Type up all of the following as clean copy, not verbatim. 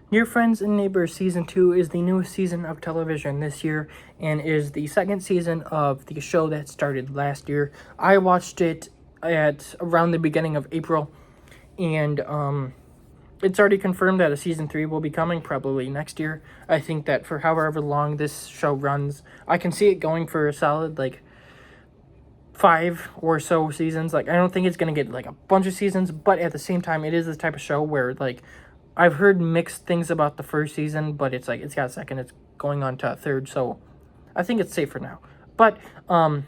Dear Friends and Neighbors Season 2 is the newest season of television this year and is the second season of the show that started last year. I watched it at around the beginning of April, and it's already confirmed that a Season 3 will be coming probably next year. I think that for however long this show runs, I can see it going for a solid, 5 or so seasons. I don't think it's going to get, a bunch of seasons, but at the same time, it is this type of show where, I've heard mixed things about the first season, but it's got a second, it's going on to a third, so I think it's safe for now. But I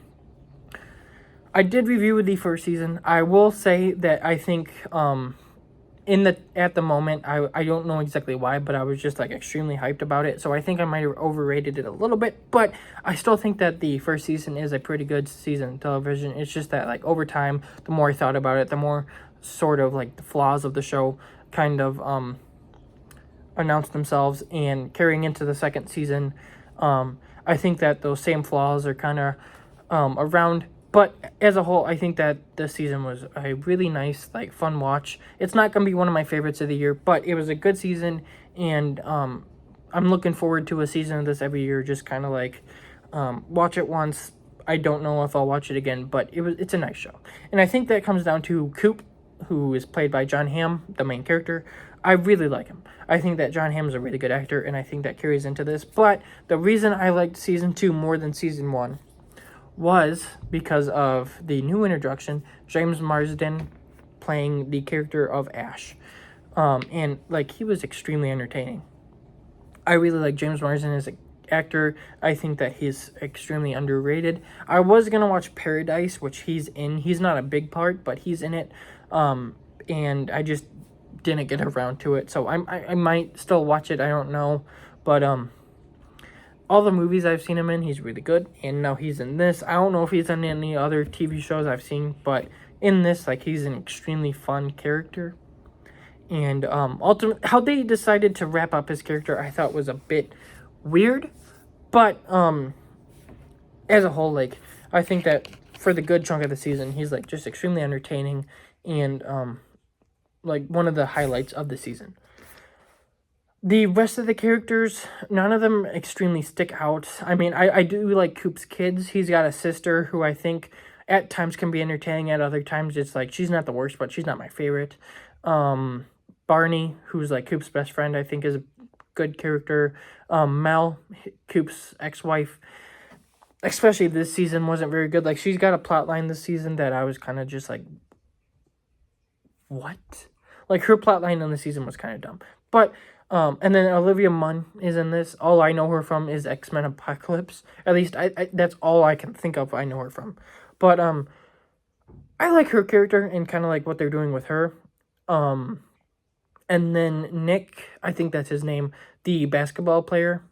did review the first season. I will say that I think at the moment, I don't know exactly why, but I was just extremely hyped about it. So I think I might have overrated it a little bit, but I still think that the first season is a pretty good season of television. It's just that over time, the more I thought about it, the more sort of the flaws of the show kind of announced themselves, and carrying into the second season, I think that those same flaws are kind of around. But as a whole, I think that this season was a really nice, fun watch. It's not going to be one of my favorites of the year, but it was a good season, and I'm looking forward to a season of this every year. Just kind of watch it once. I don't know if I'll watch it again, but it's a nice show. And I think that comes down to Coop, who is played by Jon Hamm, the main character. I really like him. I think that Jon Hamm is a really good actor, and I think that carries into this. But the reason I liked Season 2 more than Season 1 was because of the new introduction, James Marsden playing the character of Ash. And he was extremely entertaining. I really like James Marsden as an actor. I think that he's extremely underrated. I was going to watch Paradise, which he's in. He's not a big part, but he's in it. And I just didn't get around to it. So I might still watch it. I don't know. But all the movies I've seen him in, he's really good. And now he's in this. I don't know if he's in any other TV shows I've seen, but in this, he's an extremely fun character. And ultimately, how they decided to wrap up his character, I thought was a bit weird. But as a whole, I think that for the good chunk of the season, he's just extremely entertaining, and one of the highlights of the season. The rest of the characters, none of them extremely stick out. I mean, I do like Coop's kids. He's got a sister who I think at times can be entertaining. At other times, it's she's not the worst, but she's not my favorite. Barney, who's Coop's best friend, I think is a good character. Mel, Coop's ex-wife, especially this season, wasn't very good. She's got a plot line this season that I was kind of just what? Her plot line on the season was kind of dumb. But and then Olivia Munn is in this. All I know her from is X-Men Apocalypse. At least I that's all I can think of I know her from. But I like her character and kind of what they're doing with her. And then Nick, I think that's his name, the basketball player.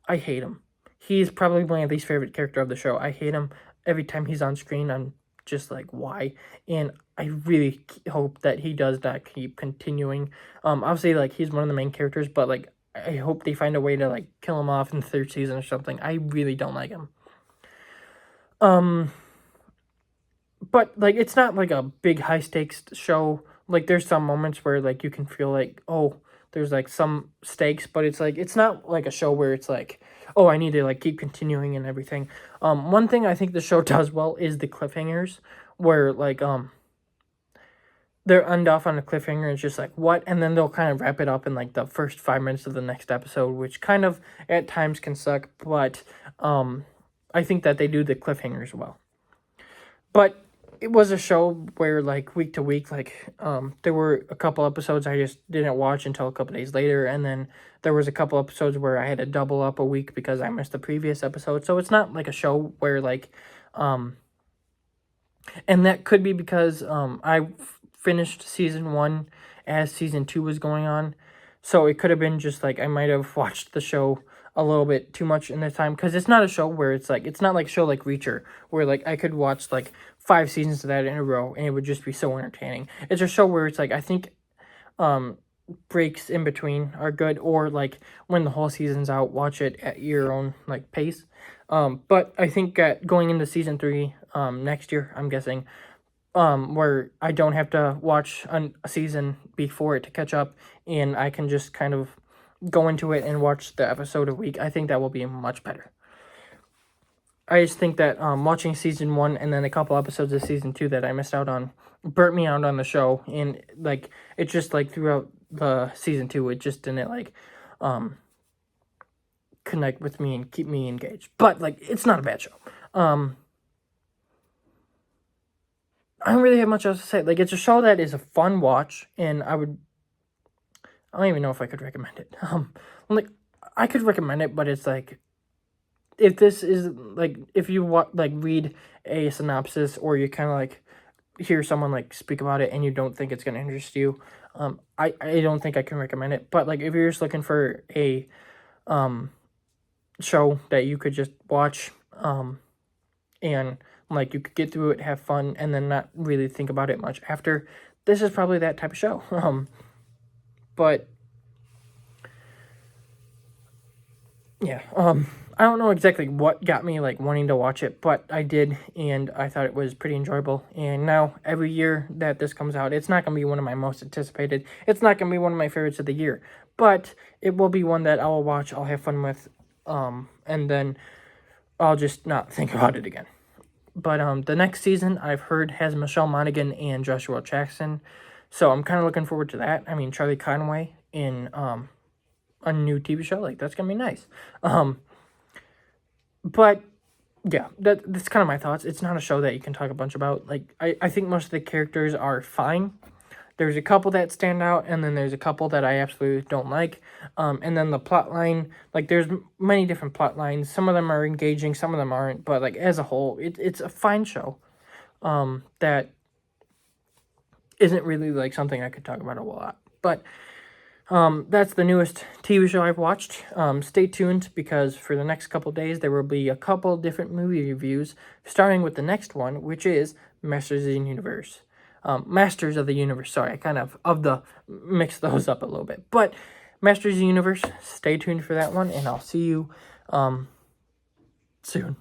I hate him. He's probably my least favorite character of the show. I hate him. Every time he's on screen, I'm just why? And I really hope that he does not keep continuing. Obviously, he's one of the main characters, but I hope they find a way to kill him off in the third season or something. I really don't like him. But it's not a big high stakes show. There's some moments where you can feel oh, there's some stakes, but it's not a show where it's oh, I need to keep continuing and everything. One thing I think the show does well is the cliffhangers, where they'll end off on a cliffhanger and it's just what, and then they'll kind of wrap it up in the first 5 minutes of the next episode, which kind of at times can suck, but I think that they do the cliffhangers well. But it was a show where week to week, there were a couple episodes I just didn't watch until a couple days later, and then there was a couple episodes where I had to double up a week because I missed the previous episode. So it's not a show where and that could be because I finished season 1 as season 2 was going on, so it could have been just I might have watched the show a little bit too much in the time, because it's not a show where it's not a show like Reacher, where I could watch 5 seasons of that in a row and it would just be so entertaining. It's a show where it's I think breaks in between are good, or when the whole season's out, watch it at your own pace. But I think going into season 3 next year, I'm guessing, where I don't have to watch a season before it to catch up, and I can just kind of go into it and watch the episode a week, I think that will be much better. I just think that watching season 1 and then a couple episodes of season 2 that I missed out on burnt me out on the show, and like it just like throughout the season 2 it just didn't like connect with me and keep me engaged. But like it's not a bad show. I don't really have much else to say. Like it's a show that is a fun watch, and I don't even know if I could recommend it. Like I could recommend it, but it's like if this is like if you read a synopsis or you kind of like hear someone like speak about it and you don't think it's going to interest you, I don't think I can recommend it. But like if you're just looking for a show that you could just watch and like you could get through it, have fun, and then not really think about it much after, this is probably that type of show. But yeah, I don't know exactly what got me like wanting to watch it, but I did, and I thought it was pretty enjoyable. And now every year that this comes out, it's not going to be one of my most anticipated. It's not going to be one of my favorites of the year, but it will be one that I will watch, I'll have fun with, and then I'll just not think about it again. But the next season I've heard has Michelle Monaghan and Joshua Jackson, so I'm kind of looking forward to that. I mean, Charlie Conway in a new TV show, like that's gonna be nice. But yeah, that's kind of my thoughts. It's not a show that you can talk a bunch about. Like I think most of the characters are fine. There's a couple that stand out, and then there's a couple that I absolutely don't like. And then the plot line, like there's many different plot lines. Some of them are engaging, some of them aren't. But like as a whole, it's a fine show. That isn't really like something I could talk about a lot. But that's the newest TV show I've watched. Stay tuned, because for the next couple days there will be a couple different movie reviews, starting with the next one, which is Masters of the Universe. Sorry, I kind of mixed those up a little bit. But Masters of the Universe, stay tuned for that one, and I'll see you soon.